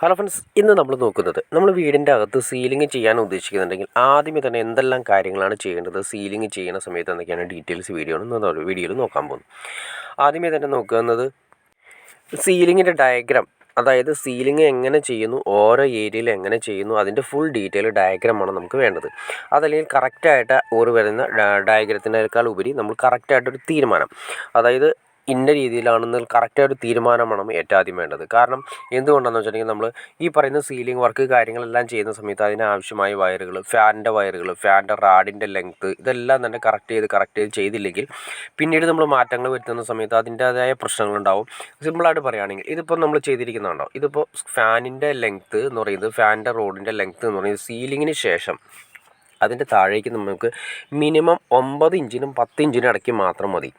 Hello friends, ഇന്ന് നമ്മൾ നോക്കുന്നത് നമ്മൾ വീടിൻ്റെ അകത്ത് സീലിംഗ് ചെയ്യാൻ ഉദ്ദേശിക്കുന്നുണ്ടെങ്കിൽ ആദ്യമേ തന്നെ എന്തെല്ലാം കാര്യങ്ങളാണ് ചെയ്യേണ്ടത്, സീലിംഗ് ചെയ്യുന്ന സമയത്ത് എന്തൊക്കെയാണ് ഡീറ്റെയിൽസ് വീഡിയോയിൽ നോക്കാൻ പോകുന്നത്. ആദ്യമേ തന്നെ നോക്കുന്നത് സീലിങ്ങിൻ്റെ ഡയഗ്രാം, അതായത് സീലിംഗ് എങ്ങനെ ചെയ്യുന്നു, ഓരോ ഏരിയയിൽ എങ്ങനെ ചെയ്യുന്നു, അതിൻ്റെ ഫുൾ ഡീറ്റെയിൽ ഡയഗ്രാമാണ് നമുക്ക് വേണ്ടത്. അതല്ലെങ്കിൽ കറക്റ്റായിട്ട് വരുന്ന ഡയഗ്രത്തിനേക്കാൾ ഉപരി നമ്മൾ കറക്റ്റായിട്ടൊരു തീരുമാനം, അതായത് ഇന്ന രീതിയിലാണെന്ന് കറക്റ്റായൊരു തീരുമാനമാണ് ഏറ്റവും ആദ്യം വേണ്ടത്. കാരണം എന്തുകൊണ്ടാണെന്ന് വെച്ചിട്ടുണ്ടെങ്കിൽ നമ്മൾ ഈ പറയുന്ന സീലിംഗ് വർക്ക് കാര്യങ്ങളെല്ലാം ചെയ്യുന്ന സമയത്ത് അതിനാവശ്യമായ വയറുകൾ, ഫാനിൻ്റെ റാഡിൻ്റെ ലെങ്ത്ത് ഇതെല്ലാം തന്നെ കറക്റ്റ് ചെയ്ത് ചെയ്തില്ലെങ്കിൽ പിന്നീട് നമ്മൾ മാറ്റങ്ങൾ വരുത്തുന്ന സമയത്ത് അതിൻ്റേതായ പ്രശ്നങ്ങളുണ്ടാവും. സിമ്പിളായിട്ട് പറയുകയാണെങ്കിൽ ഇതിപ്പോൾ നമ്മൾ ചെയ്തിരിക്കുന്നതാണോ, ഇതിപ്പോൾ ഫാനിൻ്റെ ലെങ്ത്ത് എന്ന് പറയുന്നത്, ഫാനിൻ്റെ റോഡിൻ്റെ ലെങ്ത്ത് എന്ന് പറയുന്നത് സീലിങ്ങിന് ശേഷം അതിൻ്റെ താഴേക്ക് നമുക്ക് മിനിമം 9 ഇഞ്ചിനും 10 ഇഞ്ചിനും ഇടയ്ക്ക് മാത്രം മതി.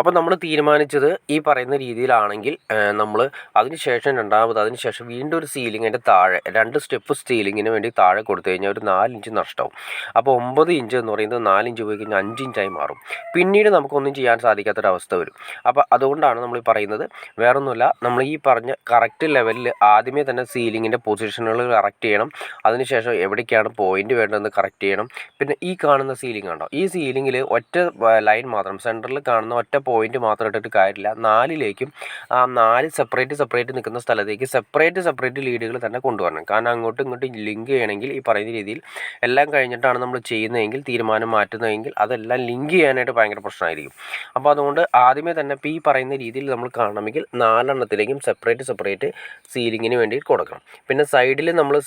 അപ്പോൾ നമ്മൾ തീരുമാനിച്ചത് ഈ പറയുന്ന രീതിയിലാണെങ്കിൽ നമ്മൾ അതിനുശേഷം വീണ്ടും ഒരു സീലിങ്ങിൻ്റെ താഴെ 2 സ്റ്റെപ്പ് സീലിങ്ങിന് വേണ്ടി താഴെ കൊടുത്തു കഴിഞ്ഞാൽ ഒരു 4 ഇഞ്ച് നഷ്ടമാവും. അപ്പോൾ 9 ഇഞ്ച് എന്ന് പറയുന്നത് 4 ഇഞ്ച് പോയി കഴിഞ്ഞാൽ 5 ഇഞ്ചായി മാറും. പിന്നീട് നമുക്കൊന്നും ചെയ്യാൻ സാധിക്കാത്തൊരവസ്ഥ വരും. അപ്പോൾ അതുകൊണ്ടാണ് നമ്മൾ പറയുന്നത്, വേറൊന്നുമില്ല, നമ്മൾ ഈ പറഞ്ഞ കറക്റ്റ് ലെവലിൽ ആദ്യമേ തന്നെ സീലിങ്ങിൻ്റെ പൊസിഷനുകൾ കറക്റ്റ് ചെയ്യണം. അതിനുശേഷം എവിടേക്കാണ് പോയിൻ്റ് വേണ്ടതെന്ന് കറക്റ്റ് ചെയ്യണം. പിന്നെ ഈ കാണുന്ന സീലിംഗ് ഉണ്ടോ, ഈ സീലിങ്ങിൽ ഒറ്റ ലൈൻ മാത്രം, സെൻറ്ററിൽ കാണുന്ന ഒറ്റ പോയിന്റ് മാത്രം ഇട്ടിട്ട് കാര്യമില്ല. 4ലേക്കും ആ 4 സെപ്പറേറ്റ് നിൽക്കുന്ന സ്ഥലത്തേക്ക് സെപ്പറേറ്റ് ലീഡുകൾ തന്നെ കൊണ്ടുവരണം. കാരണം അങ്ങോട്ടും ഇങ്ങോട്ടും ലിങ്ക് ചെയ്യണമെങ്കിൽ ഈ പറയുന്ന രീതിയിൽ എല്ലാം കഴിഞ്ഞിട്ടാണ് നമ്മൾ ചെയ്യുന്നതെങ്കിൽ, തീരുമാനം മാറ്റുന്നതെങ്കിൽ അതെല്ലാം ലിങ്ക് ചെയ്യാനായിട്ട് ഭയങ്കര പ്രശ്നമായിരിക്കും. അപ്പോൾ അതുകൊണ്ട് ആദ്യമേ തന്നെ ഇപ്പോൾ ഈ പറയുന്ന രീതിയിൽ നമ്മൾ കാണണമെങ്കിൽ 4 എണ്ണത്തിലേക്കും സെപ്പറേറ്റ് സീലിങ്ങിന് വേണ്ടി കൊടുക്കണം. പിന്നെ സൈഡിൽ നമ്മൾ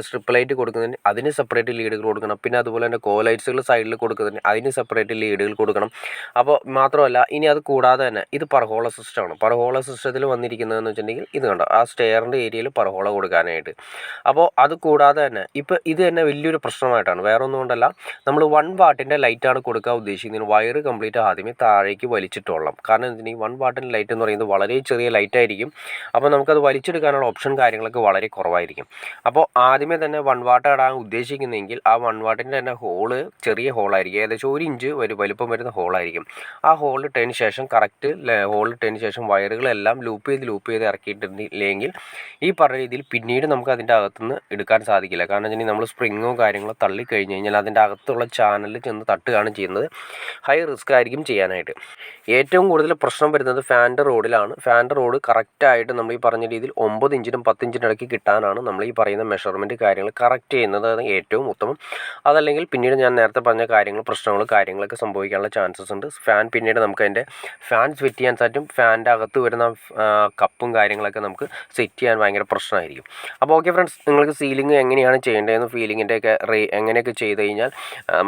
സ്ട്രിപ്പ് ലൈറ്റ് കൊടുക്കുന്നതിന് അതിന് സെപ്പറേറ്റ് ലീഡുകൾ കൊടുക്കണം. പിന്നെ അതുപോലെ തന്നെ ലൈറ്റ്സുകൾ സൈഡിൽ കൊടുക്കുന്നതിന് അതിന് സെപ്പറേറ്റ് ലീഡുകൾ കൊടുക്കണം. അപ്പോൾ മാത്രമല്ല, ഇനി അത് കൂടാതെ തന്നെ ഇത് പർഹോള സിസ്റ്റമാണ്. പർഹോള സിസ്റ്റത്തിൽ വന്നിരിക്കുന്നതെന്ന് വെച്ചിട്ടുണ്ടെങ്കിൽ ഇത് കണ്ടോ, ആ സ്റ്റെയറിൻ്റെ ഏരിയയിൽ പർഹോള കൊടുക്കാനായിട്ട്. അപ്പോൾ അത് കൂടാതെ തന്നെ ഇപ്പോൾ ഇത് തന്നെ വലിയൊരു പ്രശ്നമായിട്ടാണ്. വേറെ ഒന്നും കൊണ്ടല്ല, നമ്മൾ 1 വാട്ടിൻ്റെ ലൈറ്റാണ് കൊടുക്കാൻ ഉദ്ദേശിക്കുന്നത്. വയറ് കംപ്ലീറ്റ് ആദ്യമേ താഴേക്ക് വലിച്ചിട്ടോളാം. കാരണം എന്തിനാണ് 1 വാട്ടിൻ്റെ ലൈറ്റ് എന്ന് പറയുന്നത് വളരെ ചെറിയ ലൈറ്റായിരിക്കും. അപ്പോൾ നമുക്കത് വലിച്ചെടുക്കാനുള്ള ഓപ്ഷൻ കാര്യങ്ങളൊക്കെ വളരെ കുറവായിരിക്കും. അപ്പോൾ ആദ്യമേ തന്നെ 1 വാട്ട് ഇടാൻ ഉദ്ദേശിക്കുന്നതെങ്കിൽ ആ 1 വാട്ടിൻ്റെ തന്നെ ഹോള് ചെറിയ ഹോളായിരിക്കും, ഏകദേശം 1 ഇഞ്ച് വലിപ്പം വരുന്ന ഹോളായിരിക്കും. ആ ഹോൾ ഇട്ടതിന് ശേഷം കറക്റ്റ് ഹോൾ ഇട്ടതിന് ശേഷം വയറുകളെല്ലാം ലൂപ്പ് ചെയ്ത് ഇറക്കിയിട്ടില്ലെങ്കിൽ ഈ പറഞ്ഞ രീതിയിൽ പിന്നീട് നമുക്ക് അതിൻ്റെ അകത്തുനിന്ന് എടുക്കാൻ സാധിക്കില്ല. കാരണം വെച്ചിട്ടുണ്ടെങ്കിൽ നമ്മൾ സ്പ്രിങ്ങോ കാര്യങ്ങളോ തള്ളിക്കഴിഞ്ഞ് കഴിഞ്ഞാൽ അതിൻ്റെ അകത്തുള്ള ചാനലിൽ ചെന്ന് തട്ടുകയാണ് ചെയ്യുന്നത്. ഹൈ റിസ്ക് ആയിരിക്കും ചെയ്യാനായിട്ട്. ഏറ്റവും കൂടുതൽ പ്രശ്നം വരുന്നത് ഫാനിൻ്റെ റോഡിലാണ്. ഫാനിൻ്റെ റോഡ് കറക്റ്റായിട്ട് നമ്മൾ ഈ പറഞ്ഞ രീതിയിൽ 9 ഇഞ്ചിനും 10 ഇഞ്ചിനും ഇടയ്ക്ക് കിട്ടാനാണ് നമ്മൾ ഈ പറയുന്ന മെഷർമെൻറ്റ് കാര്യങ്ങൾ കറക്റ്റ് ചെയ്യുന്നത് ഏറ്റവും ഉത്തമം. അതല്ലെങ്കിൽ പിന്നീട് ഞാൻ നേരത്തെ പറഞ്ഞ കാര്യങ്ങളൊക്കെ സംഭവിക്കാനുള്ള ചാൻസസ് ഉണ്ട്. ഫാൻ പിന്നീട് നമുക്ക് അതിൻ്റെ ഫാൻ സെറ്റ് ചെയ്യാൻ സാറ്റും ഫാനിൻ്റെ അകത്ത് വരുന്ന കപ്പും കാര്യങ്ങളൊക്കെ നമുക്ക് സെറ്റ് ചെയ്യാൻ ഭയങ്കര പ്രശ്നമായിരിക്കും. അപ്പോൾ ഓക്കെ ഫ്രണ്ട്സ്, നിങ്ങൾക്ക് സീലിംഗ് എങ്ങനെയാണ് ചെയ്യേണ്ടതെന്ന്, ഫീലിങ്ങിൻ്റെയൊക്കെ എങ്ങനെയൊക്കെ ചെയ്ത് കഴിഞ്ഞാൽ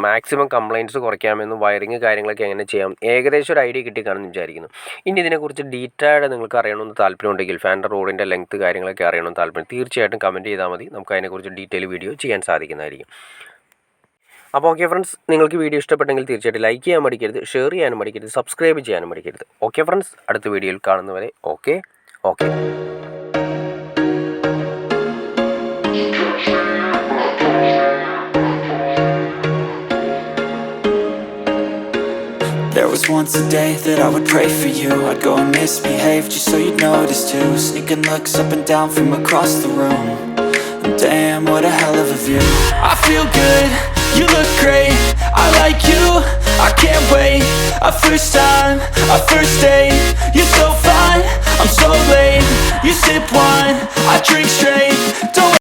മാക്സിമം കംപ്ലയിൻറ്റ്സ് കുറയ്ക്കാമെന്നും വയറിങ് കാര്യങ്ങളൊക്കെ എങ്ങനെ ചെയ്യാം ഏകദേശം ഒരു ഐഡിയ കിട്ടിക്കാണെന്ന് വിചാരിക്കുന്നു. ഇനി ഇതിനെക്കുറിച്ച് ഡീറ്റെയിൽഡ് നിങ്ങൾക്ക് അറിയണമെന്ന് താല്പര്യമുണ്ടെങ്കിൽ, ഫാനിൻ്റെ റോഡിൻ്റെ ലെങ്ത്ത് കാര്യങ്ങളൊക്കെ അറിയണമെന്ന് താല്പര്യം, തീർച്ചയായിട്ടും കമൻറ്റ് ചെയ്താൽ മതി. നമുക്ക് അതിനെക്കുറിച്ച് ഡീറ്റെയിൽ വീഡിയോ ചെയ്യാൻ സാധിക്കുന്നതായിരിക്കും. അപ്പോൾ ഓക്കെ ഫ്രണ്ട്സ്, നിങ്ങൾക്ക് വീഡിയോ ഇഷ്ടപ്പെട്ടെങ്കിൽ തീർച്ചയായിട്ടും ലൈക്ക് ചെയ്യാൻ മടിക്കരുത്, ഷെയർ ചെയ്യാനും മടിക്കരുത്, സബ്സ്ക്രൈബ് ചെയ്യാനും മടിക്കരുത്. ഓക്കെ ഫ്രണ്ട്സ്, അടുത്ത വീഡിയോയിൽ കാണുന്നവരെ okay. There was once a day that I would pray for you. I'd go and misbehave just so you'd notice too. Sneaking looks up and down from across the room. And damn, what a hell of a view. I feel good, you look great, I like you, I can't wait. A first time, a first date, you're so fine, I'm so late. You sip wine, I drink straight.